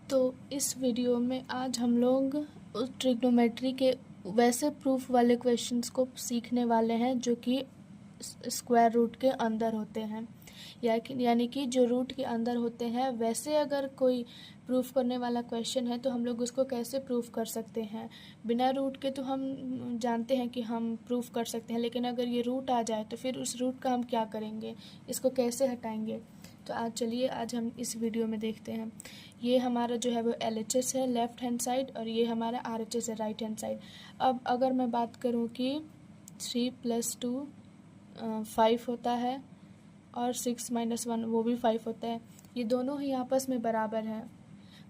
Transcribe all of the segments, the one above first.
तो इस वीडियो में आज हम लोग उस ट्रिग्नोमेट्री के वैसे प्रूफ वाले क्वेश्चंस को सीखने वाले हैं जो कि स्क्वायर रूट के अंदर होते हैं, यानी कि जो रूट के अंदर होते हैं वैसे अगर कोई प्रूफ करने वाला क्वेश्चन है तो हम लोग उसको कैसे प्रूफ कर सकते हैं। बिना रूट के तो हम जानते हैं कि हम प्रूफ कर सकते हैं, लेकिन अगर ये रूट आ जाए तो फिर उस रूट का हम क्या करेंगे, इसको कैसे हटाएंगे। तो आज हम इस वीडियो में देखते हैं। ये हमारा जो है वो LHS है लेफ़्ट हैंड साइड और ये हमारा RHS है राइट हैंड साइड। अब अगर मैं बात करूँ कि 3 + 2 5 होता है और 6 - 1 वो भी 5 होता है। ये दोनों ही आपस में बराबर हैं,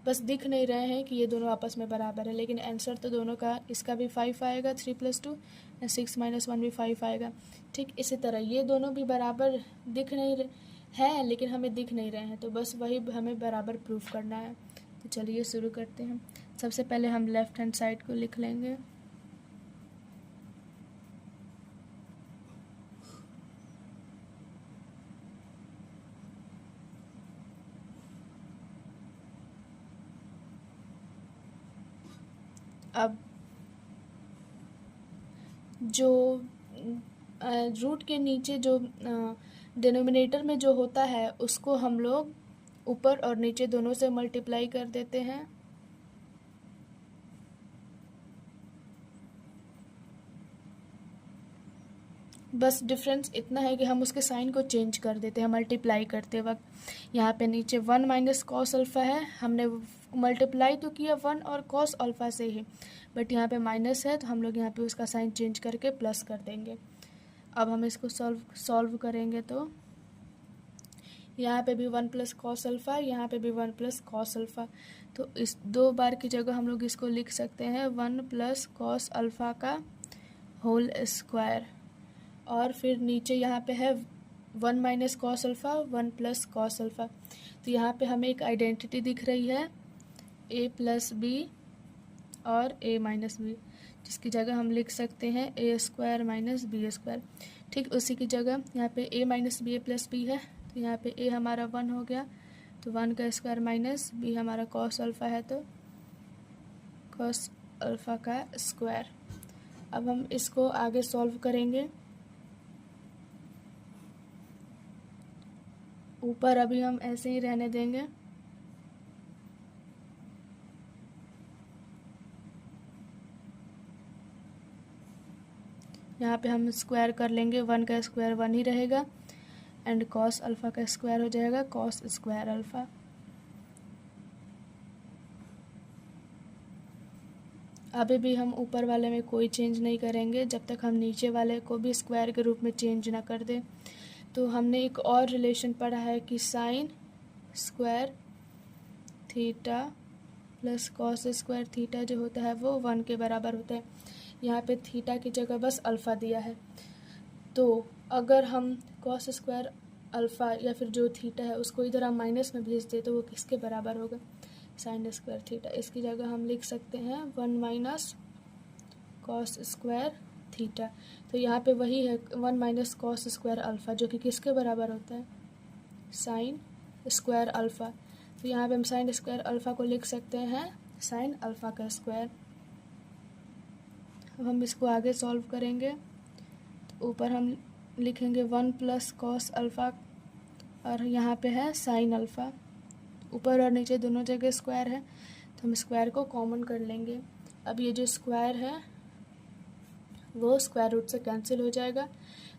बस दिख नहीं रहे हैं कि ये दोनों आपस में बराबर है, लेकिन आंसर तो दोनों का, इसका भी 5 आएगा 3 + 2 और 6 - 1 भी 5 आएगा। ठीक इसी तरह ये दोनों भी बराबर दिख नहीं है, लेकिन हमें दिख नहीं रहे हैं, तो बस वही हमें बराबर प्रूफ करना है। तो चलिए शुरू करते हैं। सबसे पहले हम लेफ़्ट हैंड साइड को लिख लेंगे। अब जो रूट के नीचे जो डिनोमिनेटर में जो होता है उसको हम लोग ऊपर और नीचे दोनों से मल्टीप्लाई कर देते हैं। बस डिफरेंस इतना है कि हम उसके साइन को चेंज कर देते हैं मल्टीप्लाई करते वक्त। यहाँ पे नीचे 1 - cos अल्फ़ा है, हमने मल्टीप्लाई तो किया 1 और cos अल्फ़ा से ही, बट यहाँ पे माइनस है तो हम लोग यहाँ पे उसका साइन चेंज करके प्लस कर देंगे। अब हम इसको सॉल्व करेंगे तो यहाँ पे भी 1 + cos अल्फ़ा, यहाँ पे भी 1 + cos अल्फ़ा, तो इस 2 बार की जगह हम लोग इसको लिख सकते हैं 1 + cos अल्फ़ा का होल स्क्वायर। और फिर नीचे यहाँ पे है 1 - cos अल्फ़ा 1 + cos अल्फ़ा, तो यहाँ पे हमें एक आइडेंटिटी दिख रही है a + b और a - b, जिसकी जगह हम लिख सकते हैं a² - b²। ठीक उसी की जगह यहाँ पे a - b + b है, तो यहाँ पे a हमारा 1 हो गया, तो 1 का स्क्वायर माइनस b हमारा cos अल्फ़ा है तो cos अल्फ़ा का स्क्वायर। अब हम इसको आगे सॉल्व करेंगे। ऊपर अभी हम ऐसे ही रहने देंगे। यहाँ पे हम स्क्वायर कर लेंगे, 1 का स्क्वायर 1 ही रहेगा एंड cos अल्फ़ा का स्क्वायर हो जाएगा cos स्क्वायर अल्फ़ा। अभी भी हम ऊपर वाले में कोई चेंज नहीं करेंगे जब तक हम नीचे वाले को भी स्क्वायर के रूप में चेंज ना कर दें। तो हमने एक और रिलेशन पढ़ा है कि sine square theta plus cos square theta जो होता है वो 1 के बराबर होता है। यहाँ पे थीटा की जगह बस अल्फ़ा दिया है, तो अगर हम कॉस स्क्वायर अल्फ़ा या फिर जो थीटा है उसको इधर हम माइनस में भेज दें तो वो किसके बराबर होगा, साइन स्क्वायर थीटा। इसकी जगह हम लिख सकते हैं 1 - cos स्क्वायर थीटा। तो यहाँ पे वही है 1 - cos स्क्वायर अल्फ़ा जो कि किसके बराबर होता है, साइन स्क्वायर अल्फ़ा। तो यहाँ पे हम साइन स्क्वायर अल्फ़ा को लिख सकते हैं साइन अल्फ़ा का स्क्वायर। अब हम इसको आगे सॉल्व करेंगे, तो ऊपर हम लिखेंगे 1 + cos अल्फ़ा और यहाँ पे है साइन अल्फ़ा। ऊपर और नीचे दोनों जगह स्क्वायर है तो हम स्क्वायर को कॉमन कर लेंगे। अब ये जो स्क्वायर है वो स्क्वायर रूट से कैंसिल हो जाएगा,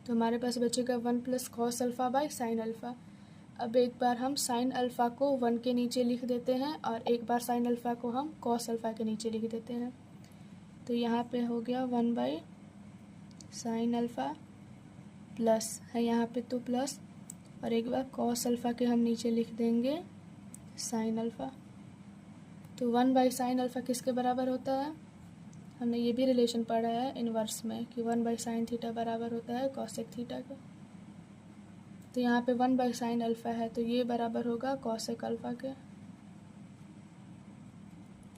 तो हमारे पास बचेगा 1 + cos alpha by sine alpha. अब एक बार हम साइन अल्फ़ा को 1 के नीचे लिख देते हैं और एक बार साइन अल्फ़ा को हम cos अल्फ़ा के नीचे लिख देते हैं, तो यहाँ पे हो गया 1 बाई साइन अल्फ़ा प्लस है यहाँ पे तो प्लस, और एक बार cos अल्फ़ा के हम नीचे लिख देंगे साइन अल्फ़ा। तो 1 बाई साइन अल्फ़ा किसके बराबर होता है, हमने ये भी रिलेशन पढ़ा है इनवर्स में कि 1 बाई साइन थीटा बराबर होता है कॉसेक थीटा का। तो यहाँ पे 1 बाई साइन अल्फ़ा है तो ये बराबर होगा कॉसेक अल्फ़ा के,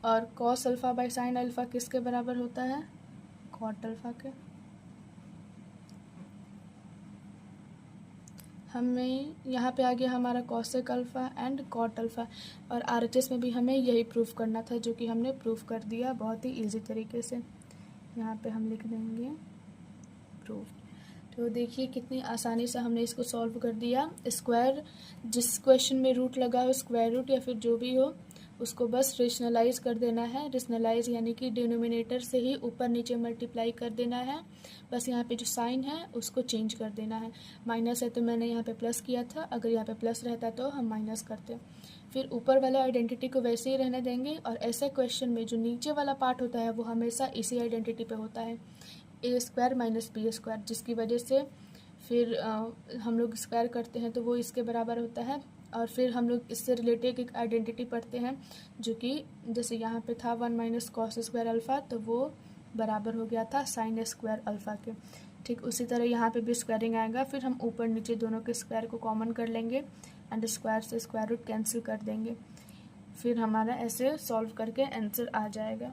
और cos alpha by sine alpha किसके बराबर होता है, कॉट अल्फ़ा के। हमें यहाँ पे आ गया हमारा cosec alpha and cot alpha, और RHS में भी हमें यही प्रूफ करना था, जो कि हमने प्रूफ कर दिया बहुत ही इजी तरीके से। यहाँ पे हम लिख देंगे प्रूफ। तो देखिए कितनी आसानी से हमने इसको सॉल्व कर दिया। स्क्वायर, जिस क्वेश्चन में रूट लगा हो, स्क्वायर रूट या फिर जो भी हो, उसको बस रेशनलाइज कर देना है। रेशनलाइज यानी कि डिनोमिनेटर से ही ऊपर नीचे मल्टीप्लाई कर देना है। बस यहाँ पे जो साइन है उसको चेंज कर देना है। माइनस है तो मैंने यहाँ पे प्लस किया था, अगर यहाँ पे प्लस रहता तो हम माइनस करते। फिर ऊपर वाला आइडेंटिटी को वैसे ही रहने देंगे, और ऐसे क्वेश्चन में जो नीचे वाला पार्ट होता है वो हमेशा इसी आइडेंटिटी पे होता है, a² - b², जिसकी वजह से फिर हम लोग स्क्वायर करते हैं तो वो इसके बराबर होता है। और फिर हम लोग इससे रिलेटेड एक आइडेंटिटी पढ़ते हैं, जो कि जैसे यहाँ पे था 1 - cos² अल्फ़ा, तो वो बराबर हो गया था sin² अल्फ़ा के। ठीक उसी तरह यहाँ पे भी स्क्वायरिंग आएगा, फिर हम ऊपर नीचे दोनों के स्क्वायर को कॉमन कर लेंगे एंड स्क्वायर से स्क्वायर रूट कैंसिल कर देंगे। फिर हमारा ऐसे सॉल्व करके आंसर आ जाएगा।